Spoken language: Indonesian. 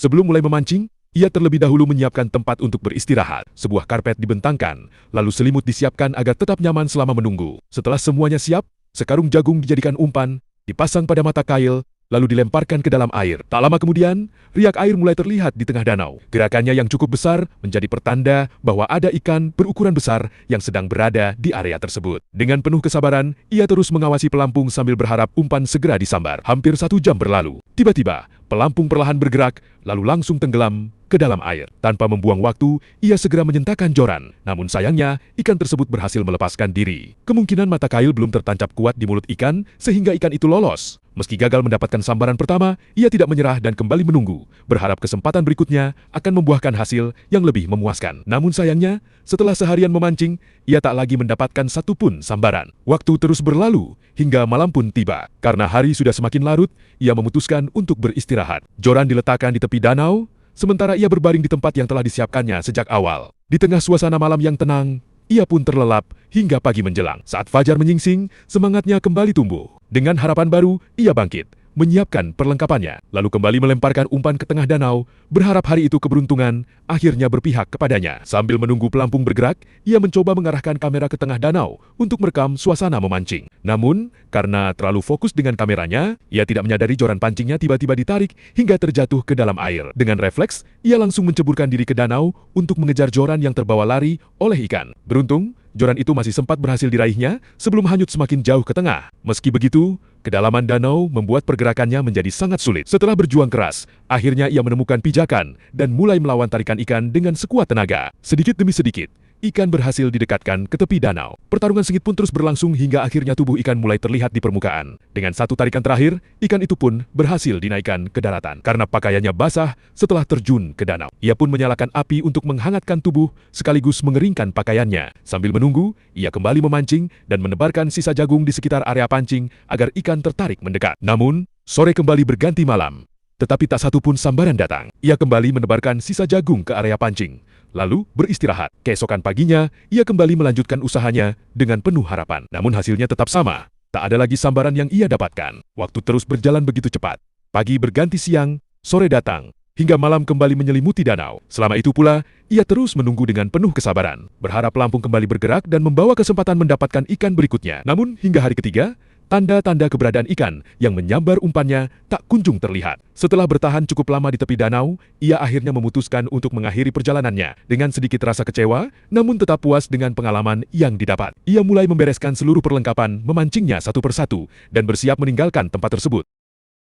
Sebelum mulai memancing, ia terlebih dahulu menyiapkan tempat untuk beristirahat. Sebuah karpet dibentangkan, lalu selimut disiapkan agar tetap nyaman selama menunggu. Setelah semuanya siap, sekarung jagung dijadikan umpan, dipasang pada mata kail, lalu dilemparkan ke dalam air. Tak lama kemudian, riak air mulai terlihat di tengah danau. Gerakannya yang cukup besar menjadi pertanda bahwa ada ikan berukuran besar yang sedang berada di area tersebut. Dengan penuh kesabaran, ia terus mengawasi pelampung sambil berharap umpan segera disambar. Hampir 1 jam berlalu. Tiba-tiba, pelampung perlahan bergerak, lalu langsung tenggelam ke dalam air. Tanpa membuang waktu, ia segera menyentakkan joran. Namun sayangnya, ikan tersebut berhasil melepaskan diri. Kemungkinan mata kail belum tertancap kuat di mulut ikan, sehingga ikan itu lolos. Meski gagal mendapatkan sambaran pertama, ia tidak menyerah dan kembali menunggu, berharap kesempatan berikutnya akan membuahkan hasil yang lebih memuaskan. Namun sayangnya, setelah seharian memancing, ia tak lagi mendapatkan satupun sambaran. Waktu terus berlalu, hingga malam pun tiba. Karena hari sudah semakin larut, ia memutuskan untuk beristirahat. Joran diletakkan di tepi danau, sementara ia berbaring di tempat yang telah disiapkannya sejak awal. Di tengah suasana malam yang tenang, ia pun terlelap hingga pagi menjelang. Saat fajar menyingsing, semangatnya kembali tumbuh. Dengan harapan baru, ia bangkit, menyiapkan perlengkapannya, lalu kembali melemparkan umpan ke tengah danau, berharap hari itu keberuntungan akhirnya berpihak kepadanya. Sambil menunggu pelampung bergerak, ia mencoba mengarahkan kamera ke tengah danau untuk merekam suasana memancing. Namun, karena terlalu fokus dengan kameranya, ia tidak menyadari joran pancingnya tiba-tiba ditarik hingga terjatuh ke dalam air. Dengan refleks, ia langsung menceburkan diri ke danau untuk mengejar joran yang terbawa lari oleh ikan. Beruntung, joran itu masih sempat berhasil diraihnya sebelum hanyut semakin jauh ke tengah. Meski begitu, kedalaman danau membuat pergerakannya menjadi sangat sulit. Setelah berjuang keras, akhirnya ia menemukan pijakan dan mulai melawan tarikan ikan dengan sekuat tenaga. Sedikit demi sedikit, ikan berhasil didekatkan ke tepi danau. Pertarungan sengit pun terus berlangsung hingga akhirnya tubuh ikan mulai terlihat di permukaan. Dengan satu tarikan terakhir, ikan itu pun berhasil dinaikkan ke daratan. Karena pakaiannya basah setelah terjun ke danau. Ia pun menyalakan api untuk menghangatkan tubuh sekaligus mengeringkan pakaiannya. Sambil menunggu, ia kembali memancing dan menebarkan sisa jagung di sekitar area pancing agar ikan tertarik mendekat. Namun, sore kembali berganti malam. Tetapi tak satu pun sambaran datang. Ia kembali menebarkan sisa jagung ke area pancing, lalu beristirahat. Keesokan paginya, ia kembali melanjutkan usahanya dengan penuh harapan. Namun hasilnya tetap sama. Tak ada lagi sambaran yang ia dapatkan. Waktu terus berjalan begitu cepat. Pagi berganti siang, sore datang, hingga malam kembali menyelimuti danau. Selama itu pula, ia terus menunggu dengan penuh kesabaran, berharap pelampung kembali bergerak dan membawa kesempatan mendapatkan ikan berikutnya. Namun hingga hari ketiga, tanda-tanda keberadaan ikan yang menyambar umpannya tak kunjung terlihat. Setelah bertahan cukup lama di tepi danau, ia akhirnya memutuskan untuk mengakhiri perjalanannya. Dengan sedikit rasa kecewa, namun tetap puas dengan pengalaman yang didapat. Ia mulai membereskan seluruh perlengkapan memancingnya satu persatu dan bersiap meninggalkan tempat tersebut.